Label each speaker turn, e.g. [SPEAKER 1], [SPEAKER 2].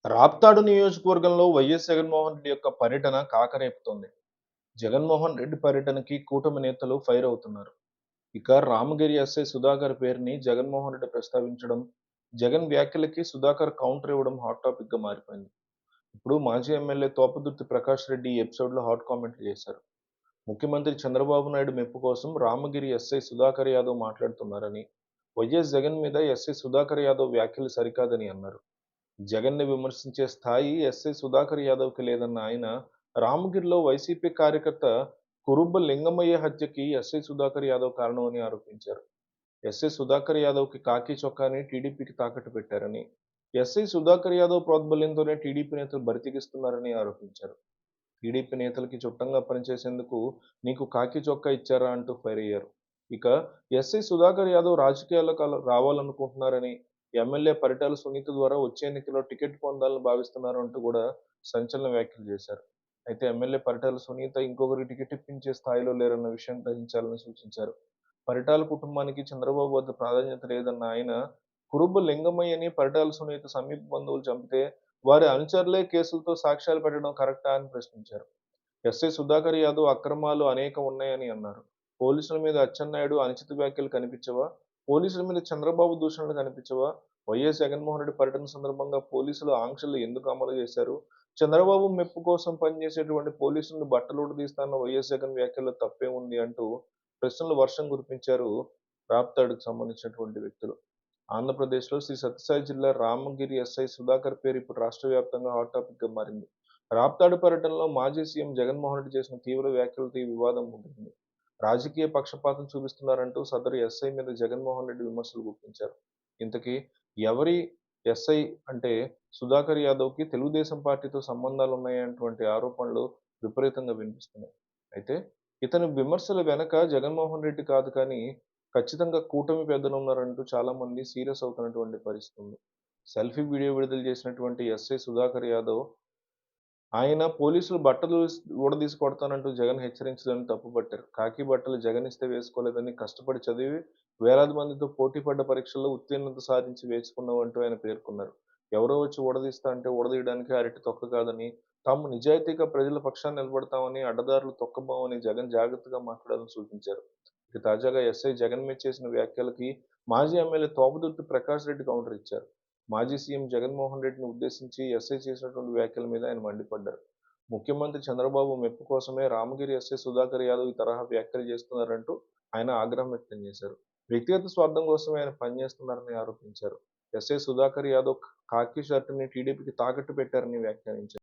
[SPEAKER 1] రాప్తాడు నియోజకవర్గంలో వైఎస్ జగన్మోహన్ రెడ్డి యొక్క పర్యటన కాకరేపుతోంది. జగన్మోహన్ రెడ్డి పర్యటనకి కూటమి నేతలు ఫైర్ అవుతున్నారు. ఇక రామగిరి ఎస్ఐ సుధాకర్ పేరుని జగన్మోహన్ రెడ్డి ప్రస్తావించడం, జగన్ వ్యాఖ్యలకి సుధాకర్ కౌంటర్ ఇవ్వడం హాట్ టాపిక్‌గా మారిపోయింది. ఇప్పుడు మాజీ ఎమ్మెల్యే తోపుదుర్తి ప్రకాష్ రెడ్డి ఈ ఎపిసోడ్‌లో హాట్ కామెంట్లు చేశారు. ముఖ్యమంత్రి చంద్రబాబు నాయుడు మెప్పు కోసం రామగిరి ఎస్ఐ సుధాకర్ యాదవ్ మాట్లాడుతున్నారని, వైఎస్ జగన్ మీద ఎస్ఐ సుధాకర్ యాదవ్ వ్యాఖ్యలు సరికాదని అన్నారు. జగన్‌ని విమర్శించే స్థాయి ఎస్ఐ సుధాకర్ యాదవ్‌కి లేదన్న ఆయన, రామగిరిలో వైసీపీ కార్యకర్త కురుబ్బ లింగమయ్య హత్యకి ఎస్ఐ సుధాకర్ యాదవ్ కారణమని ఆరోపించారు. ఎస్ఐ సుధాకర్ యాదవ్‌కి ఖాకీ చొక్కాని టీడీపీకి తాకట్టు పెట్టారని, ఎస్ఐ సుధాకర్ యాదవ్ ప్రోద్బల్యంతోనే టీడీపీ నేతలు బరితెగిస్తున్నారని ఆరోపించారు. టీడీపీ నేతలకి చుట్టంగా పనిచేసేందుకు నీకు ఖాకీ చొక్కా ఇచ్చారా అంటూ ఫైర్ అయ్యారు. ఇక ఎస్ఐ సుధాకర్ యాదవ్ రాజకీయాల్లోకి రావాలనుకుంటున్నారని, ఎమ్మెల్యే పరిటాల సునీత ద్వారా వచ్చే ఎన్నికల్లో టికెట్ పొందాలని భావిస్తున్నారు అంటూ కూడా సంచలన వ్యాఖ్యలు చేశారు. అయితే ఎమ్మెల్యే పరిటాల సునీత ఇంకొకరికి టికెట్ ఇప్పించే స్థాయిలో లేరన్న విషయం గ్రహించాలని సూచించారు. పరిటాల కుటుంబానికి చంద్రబాబు వద్ద ప్రాధాన్యత లేదన్న ఆయన, కురుబ లింగమయ్యని పరిటాల సునీత సమీప బంధువులు చంపితే వారి అనుచరులే కేసులతో సాక్ష్యాలు పెట్టడం కరెక్టా అని ప్రశ్నించారు. ఎస్ఐ సుధాకర్ యాదవ్ అక్రమాలు అనేకం ఉన్నాయని అన్నారు. పోలీసుల మీద అచ్చెన్నాయుడు అనుచిత వ్యాఖ్యలు కనిపించవా? పోలీసుల మీద చంద్రబాబు దూషణలు కనిపించవా? వైఎస్ జగన్మోహన్ రెడ్డి పర్యటన సందర్భంగా పోలీసులు ఆంక్షలు ఎందుకు అమలు చేశారు? చంద్రబాబు మెప్పు కోసం పనిచేసేటువంటి పోలీసులను బట్టలుడదీస్తాన్న వైఎస్ జగన్ వ్యాఖ్యల్లో తప్పేముంది అంటూ ప్రశ్నల వర్షం కురిపించారు రాప్తాడుకు సంబంధించినటువంటి వ్యక్తులు. ఆంధ్రప్రదేశ్‌లో శ్రీ సత్యసాయి జిల్లా రామగిరి ఎస్ఐ సుధాకర్ పేరు ఇప్పుడు రాష్ట్ర వ్యాప్తంగా హాట్ టాపిక్‌గా మారింది. రాప్తాడు పర్యటనలో మాజీ సీఎం జగన్మోహన్ రెడ్డి చేసిన తీవ్ర వ్యాఖ్యలతో ఈ వివాదం ముదిరింది. రాజకీయ పక్షపాతం చూపిస్తున్నారంటూ సదరు ఎస్ఐ మీద జగన్మోహన్ రెడ్డి విమర్శలు గుప్పించారు. ఇంతకీ ఎవరి ఎస్ఐ అంటే సుధాకర్ యాదవ్‌కి తెలుగుదేశం పార్టీతో సంబంధాలున్నాయన్నటువంటి ఆరోపణలు విపరీతంగా వినిపిస్తున్నాయి. అయితే ఇతని విమర్శల వెనక జగన్మోహన్ రెడ్డి కాదు కానీ ఖచ్చితంగా కూటమి పెద్దలున్నారంటూ చాలామంది సీరియస్ అవుతున్నటువంటి పరిస్థితి ఉంది. సెల్ఫీ వీడియో విడుదల చేసినటువంటి ఎస్ఐ సుధాకర్ యాదవ్ ఆయన పోలీసులు బట్టలు ఊడదీసి కొడతానంటూ జగన్ హెచ్చరించడాన్ని తప్పుపట్టారు. ఖాకీ బట్టలు జగన్ ఇస్తే వేసుకోలేదని కష్టపడి చదివి వేలాది మందితో పోటీ పడ్డ పరీక్షల్లో ఉత్తీర్ణత సాధించి వేసుకున్నామంటూ ఆయన పేర్కొన్నారు. ఎవరో వచ్చి ఊడదీస్తా అంటే ఊడదీయడానికి అరటి తొక్క కాదని, తాము నిజాయితీగా ప్రజల పక్షాన నిలబడతామని, అడ్డదారులు తొక్కబోమని జగన్ జాగ్రత్తగా మాట్లాడాలని సూచించారు. ఇక తాజాగా ఎస్ఐ జగన్ మీద చేసిన వ్యాఖ్యలకి మాజీ ఎమ్మెల్యే తోపుదుర్తి ప్రకాష్ రెడ్డి కౌంటర్ ఇచ్చారు. మాజీ సీఎం జగన్మోహన్ రెడ్డిని ఉద్దేశించి ఎస్ఐ చేసినటువంటి వ్యాఖ్యల మీద ఆయన మండిపడ్డారు. ముఖ్యమంత్రి చంద్రబాబు మెప్పు కోసమే రామగిరి ఎస్ఐ సుధాకర్ యాదవ్ ఈ తరహా వ్యాఖ్యలు చేస్తున్నారంటూ ఆయన ఆగ్రహం వ్యక్తం చేశారు. వ్యక్తిగత స్వార్థం కోసమే ఆయన పనిచేస్తున్నారని ఆరోపించారు. ఎస్ఐ సుధాకర్ యాదవ్ ఖాకీ షర్టుని టీడీపీకి తాకట్టు పెట్టారని వ్యాఖ్యానించారు.